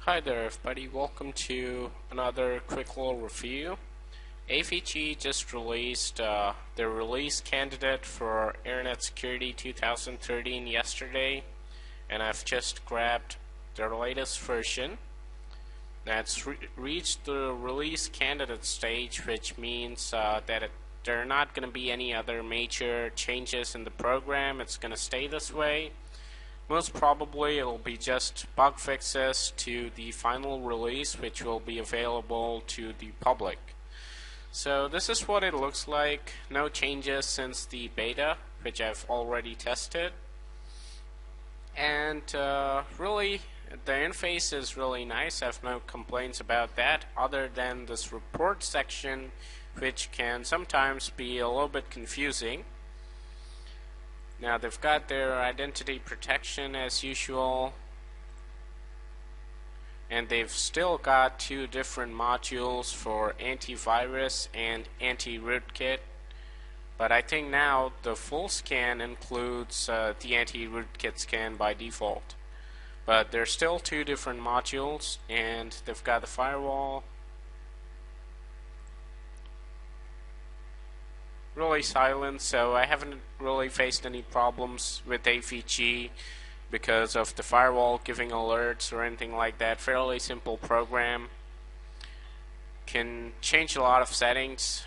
Hi there everybody, welcome to another quick little review. AVG just released their release candidate for Internet Security 2013 yesterday, and I've just grabbed their latest version. That's reached the release candidate stage, which means that there are not going to be any other major changes in the program. It's going to stay this way. Most probably it'll be just bug fixes to the final release, which will be available to the public. So this is what it looks like. No changes since the beta, which I've already tested. And really, the interface is really nice. I have no complaints about that, other than this report section, which can sometimes be a little bit confusing. Now they've got their identity protection as usual, and they've still got two different modules for antivirus and anti-rootkit, but I think now the full scan includes the anti-rootkit scan by default. But there's still two different modules, and they've got the firewall. Really silent, so I haven't really faced any problems with AVG because of the firewall giving alerts or anything like that. Fairly simple program. Can change a lot of settings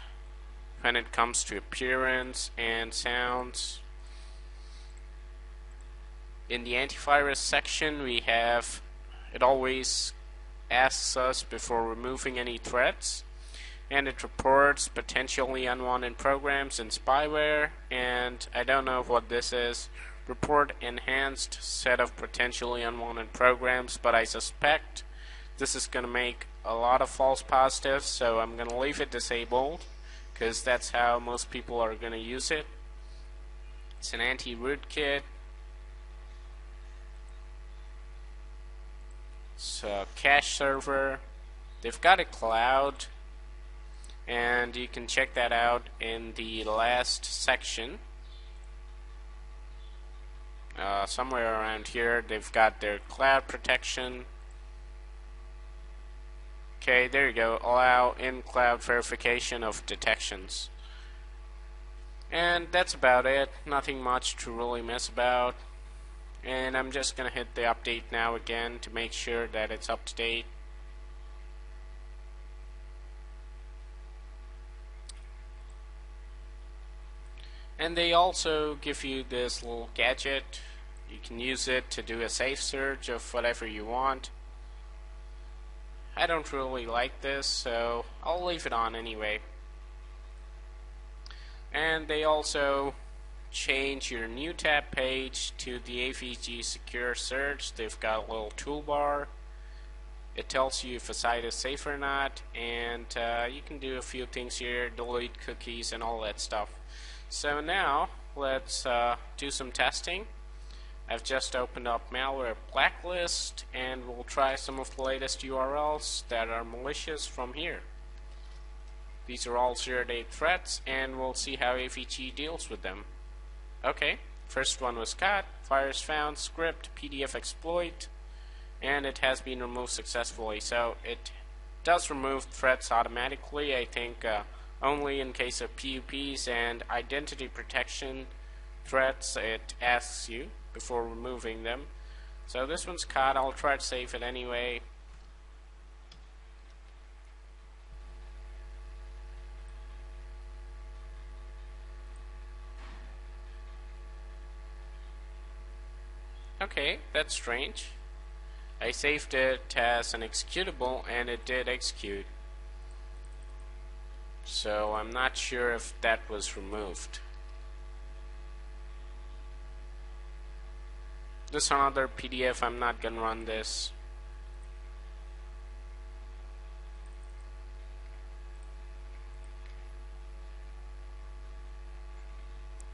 when it comes to appearance and sounds. In the antivirus section, we have it always asks us before removing any threats, and it reports potentially unwanted programs and spyware, and I don't know what this is. Report enhanced set of potentially unwanted programs, but I suspect this is going to make a lot of false positives, so I'm going to leave it disabled because that's how most people are going to use it. It's an anti-rootkit. It's a cache server. They've got a cloud, and you can check that out in the last section. Somewhere around here they've got their cloud protection. Okay, there you go. Allow in-cloud verification of detections. And that's about it. Nothing much to really mess about. And I'm just gonna hit the update now again to make sure that it's up to date. And they also give you this little gadget. You can use it to do a safe search of whatever you want. I don't really like this, so I'll leave it on anyway. And they also change your new tab page to the AVG Secure Search. They've got a little toolbar. It tells you if a site is safe or not, and you can do a few things here, delete cookies and all that stuff. So now let's do some testing. I've just opened up Malware Blacklist, and we'll try some of the latest URLs that are malicious from here. These are all zero-day threats, and we'll see how AVG deals with them. Okay, first one was caught, virus found, script, PDF exploit, and it has been removed successfully. So it does remove threats automatically, I think only in case of PUPs and identity protection threats it asks you before removing them. So this one's caught. I'll try to save it anyway. Okay, that's strange. I saved it as an executable and it did execute. So I'm not sure if that was removed. This is another PDF. I'm not gonna run this.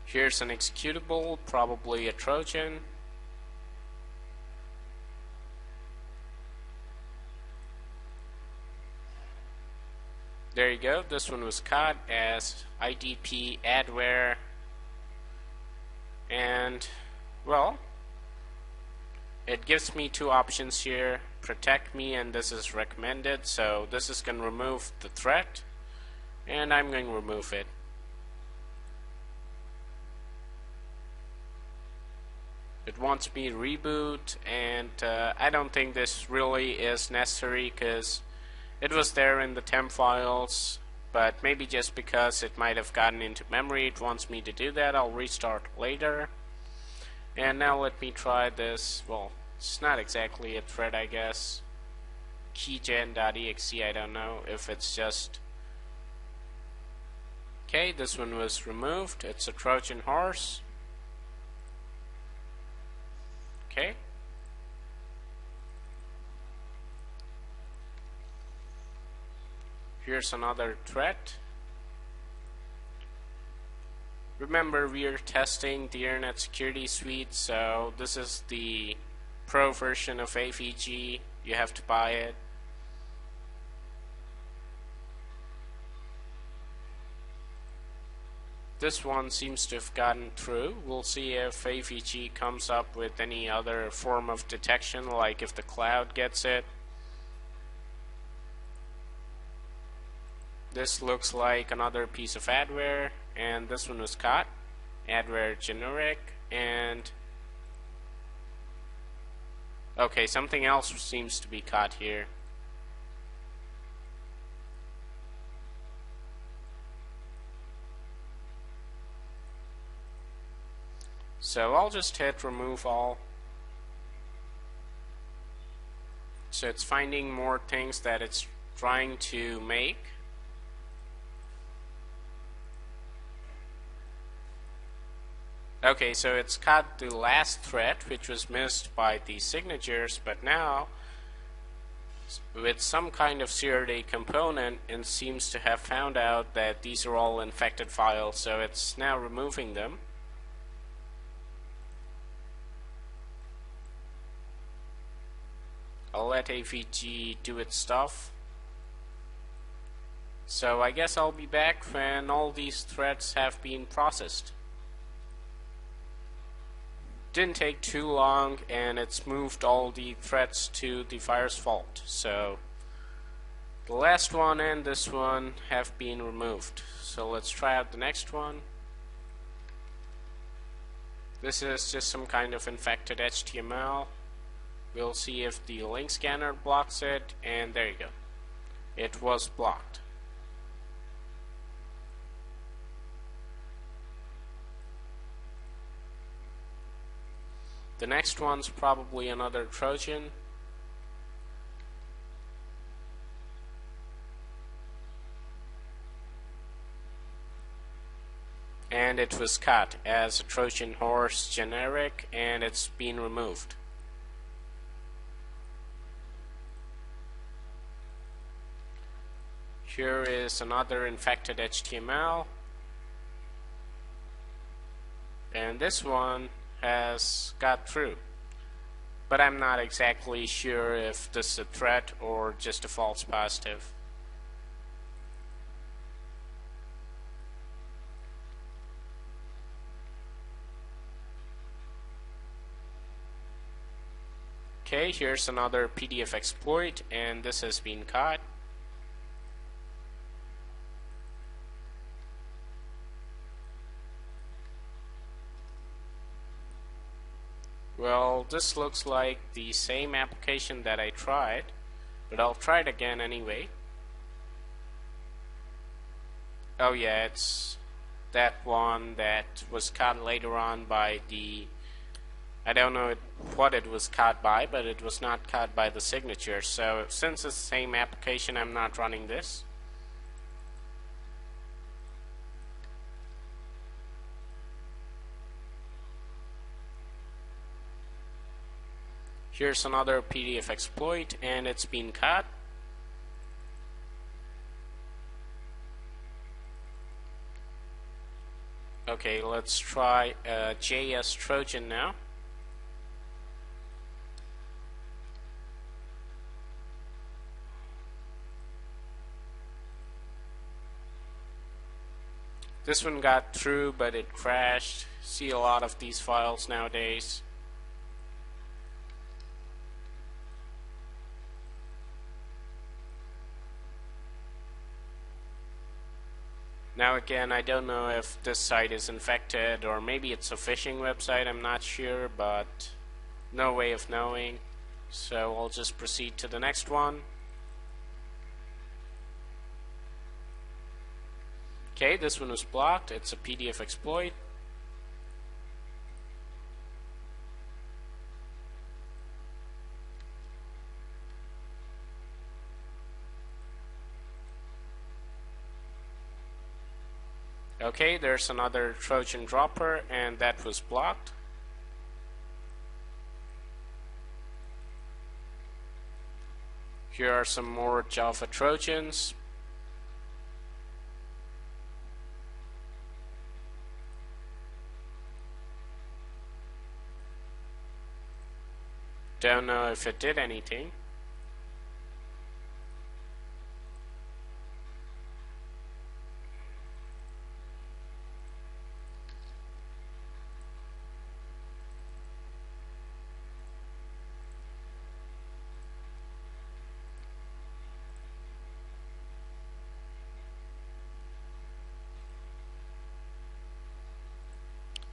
Here's an executable, probably a Trojan. There you go. This one was caught as IDP adware, and well, it gives me two options here, protect me and this is recommended. So this is going to remove the threat and I'm going to remove it. It wants me to reboot, and I don't think this really is necessary because it was there in the temp files, but maybe just because it might have gotten into memory it wants me to do that. I'll restart later. And now let me try this. Well, it's not exactly a thread, I guess. keygen.exe, I don't know if it's just... Okay, this one was removed. It's a Trojan horse. Okay. Here's another threat. Remember, we are testing the Internet Security Suite, so this is the Pro version of AVG. You have to buy it. This one seems to have gotten through. We'll see if AVG comes up with any other form of detection, like if the cloud gets it. This looks like another piece of adware, and this one was caught. Adware generic, and okay, something else seems to be caught here. So I'll just hit remove all. So it's finding more things that it's trying to make. Okay, so it's caught the last threat, which was missed by the signatures, but now with some kind of zero-day component, it seems to have found out that these are all infected files, so it's now removing them. I'll let AVG do its stuff. So I guess I'll be back when all these threats have been processed. Didn't take too long, and it's moved all the threats to the virus vault. So the last one and this one have been removed. So let's try out the next one. This is just some kind of infected HTML. We'll see if the link scanner blocks it, and there you go. It was blocked. The next one's probably another Trojan. And it was caught as a Trojan horse generic, and it's been removed. Here is another infected HTML, and this one has got through, but I'm not exactly sure if this is a threat or just a false positive. Okay, here's another PDF exploit, and this has been caught. Well, this looks like the same application that I tried, but I'll try it again anyway. Oh yeah, it's that one that was caught later on by the... I don't know what it was caught by, but it was not caught by the signature. So since it's the same application, I'm not running this. Here's another PDF exploit, and it's been caught. Okay, let's try JS Trojan now. This one got through, but it crashed. See a lot of these files nowadays. Now again, I don't know if this site is infected or maybe it's a phishing website, I'm not sure, but no way of knowing. So I'll just proceed to the next one. Okay, this one was blocked. It's a PDF exploit. Okay, there's another Trojan dropper, and that was blocked. Here are some more Java Trojans. Don't know if it did anything.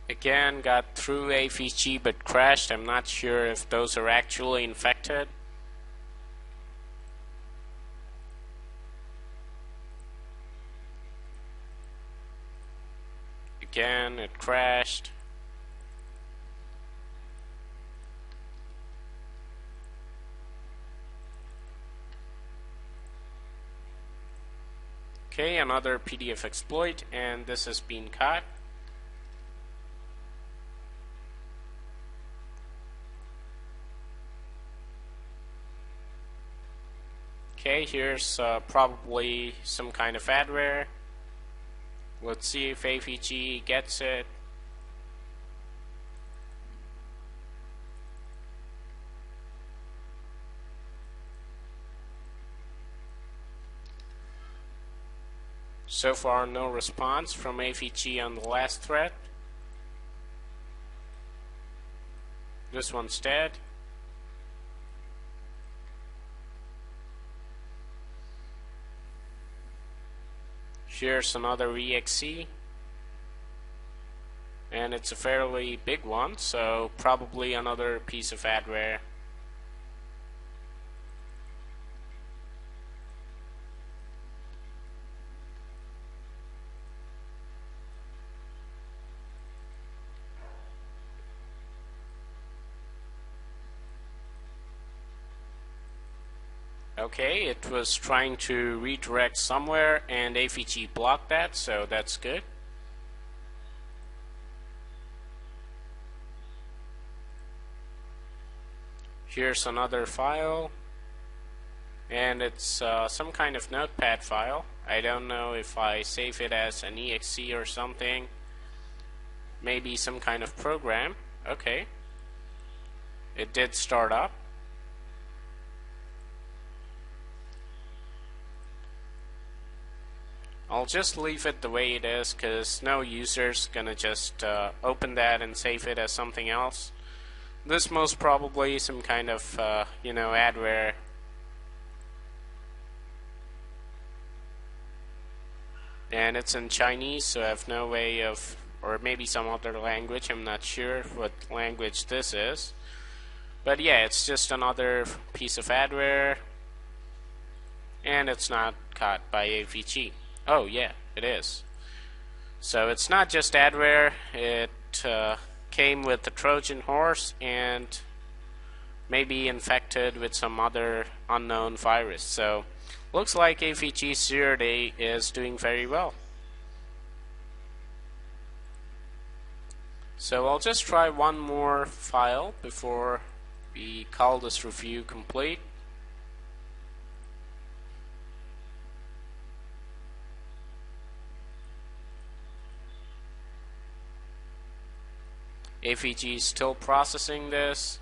Again, got through AVG but crashed. I'm not sure if those are actually infected. Again, it crashed. Okay, another PDF exploit, and this has been caught. Okay, here's probably some kind of adware. Let's see if AVG gets it. So far, no response from AVG on the last thread. This one's dead. Here's another exe, and it's a fairly big one, so probably another piece of adware. Okay, it was trying to redirect somewhere and AVG blocked that, so that's good. Here's another file, and it's some kind of notepad file. I don't know if I save it as an exe or something. Maybe some kind of program. Okay. It did start up. I'll just leave it the way it is because no user's gonna just open that and save it as something else. This most probably some kind of adware. And it's in Chinese, so I have no way of, or maybe some other language, I'm not sure what language this is. But yeah, it's just another piece of adware, and it's not caught by AVG. Oh yeah, it is. So it's not just adware, it came with the Trojan horse and maybe infected with some other unknown virus. So looks like AVG security is doing very well. So I'll just try one more file before we call this review complete. AVG is still processing this.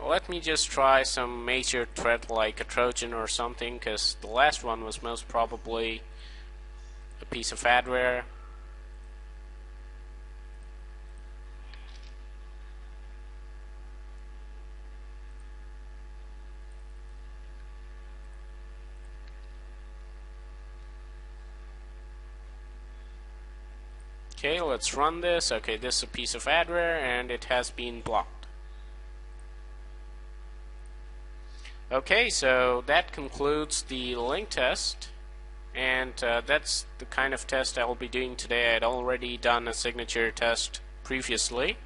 Let me just try some major threat like a Trojan or something, because the last one was most probably a piece of adware. Okay, let's run this. Okay, this is a piece of adware and it has been blocked. Okay, so that concludes the link test, and that's the kind of test I will be doing today. I'd already done a signature test previously.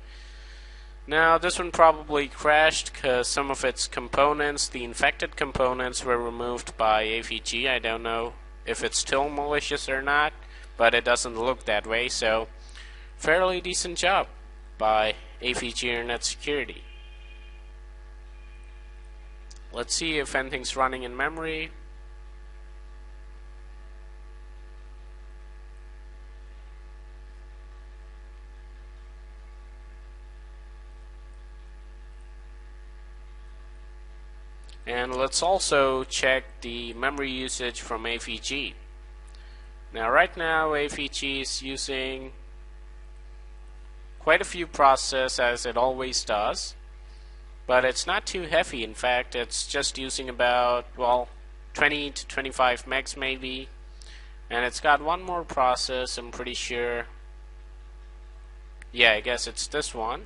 Now this one probably crashed because some of its components, the infected components, were removed by AVG. I don't know if it's still malicious or not, but it doesn't look that way, so fairly decent job by AVG Internet Security. Let's see if anything's running in memory. And let's also check the memory usage from AVG. Now right now AVG is using quite a few processes, as it always does, but it's not too heavy. In fact, it's just using about, well, 20 to 25 megs maybe, and it's got one more process, I'm pretty sure. Yeah, I guess it's this one,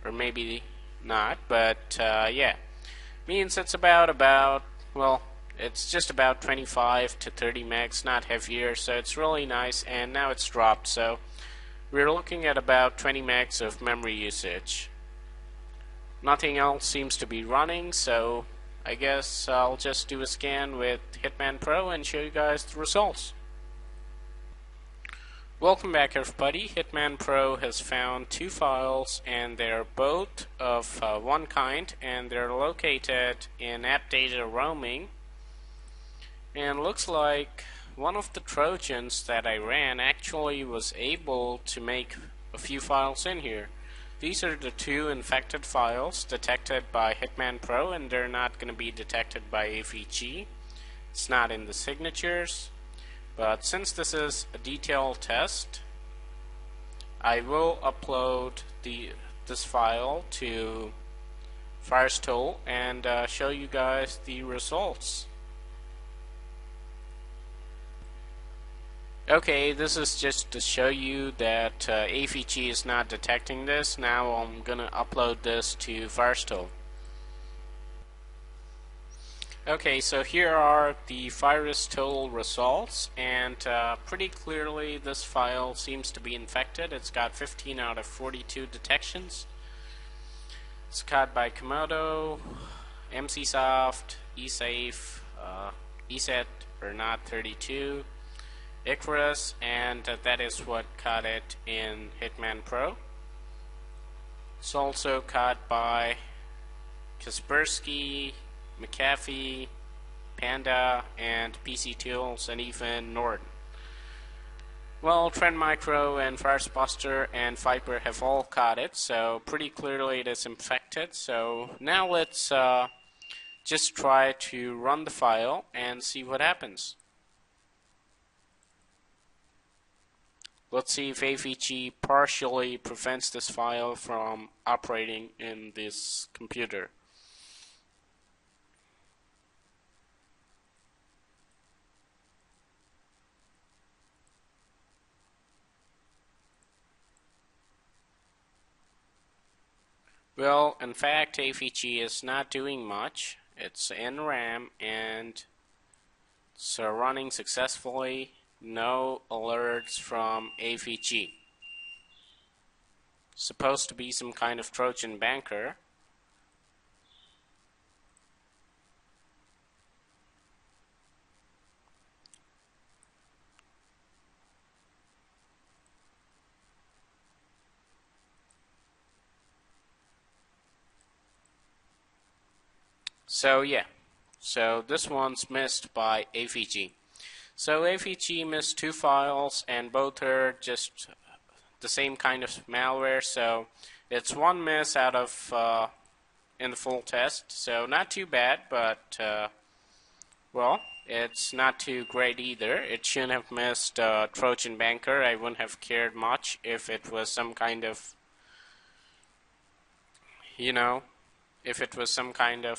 or maybe not, but yeah, means it's about well, it's just about 25 to 30 megs, not heavier, so it's really nice. And now it's dropped, so we're looking at about 20 megs of memory usage. Nothing else seems to be running, so I guess I'll just do a scan with Hitman Pro and show you guys the results. Welcome back, everybody. Hitman Pro has found two files, and they're both of one kind, and they're located in app data roaming. And looks like one of the Trojans that I ran actually was able to make a few files in here. These are the two infected files detected by Hitman Pro, and they're not going to be detected by AVG. It's not in the signatures. But since this is a detailed test, I will upload this file to Firestore and show you guys the results. Okay, this is just to show you that AVG is not detecting this. Now I'm gonna upload this to Firestore. Okay, so here are the Firestore results, and pretty clearly this file seems to be infected. It's got 15 out of 42 detections. It's caught by Komodo, MCSoft, eSafe, ESET or not 32, Icarus, and that is what caught it in Hitman Pro. It's also caught by Kaspersky, McAfee, Panda, and PC Tools, and even Norton. Well, Trend Micro and Firebuster and Viper have all caught it, so pretty clearly it is infected. So now let's just try to run the file and see what happens. Let's see if AVG partially prevents this file from operating in this computer. Well, in fact, AVG is not doing much. It's in RAM and it's running successfully. No alerts from AVG. Supposed to be some kind of Trojan banker. So yeah, so this one's missed by AVG. So AVG missed two files, and both are just the same kind of malware. So it's one miss out of in the full test. So not too bad, but well, it's not too great either. It shouldn't have missed Trojan banker. I wouldn't have cared much if it was some kind of, you know, if it was some kind of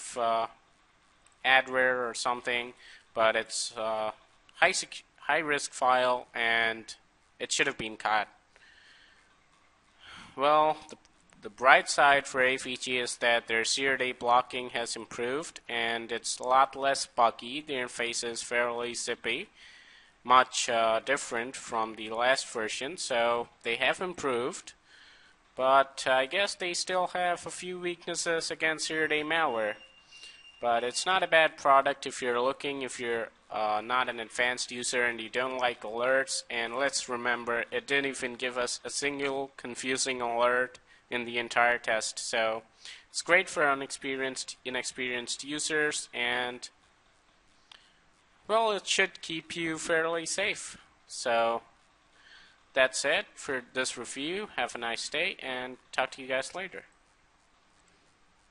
adware or something, but it's high risk file, and it should have been caught. Well, the bright side for AVG is that their zero-day blocking has improved and it's a lot less buggy. The interface is fairly zippy, much different from the last version, so they have improved. But I guess they still have a few weaknesses against zero-day malware. But it's not a bad product if you're not an advanced user and you don't like alerts. And let's remember, it didn't even give us a single confusing alert in the entire test. So it's great for inexperienced users, and well, it should keep you fairly safe. So that's it for this review. Have a nice day and talk to you guys later.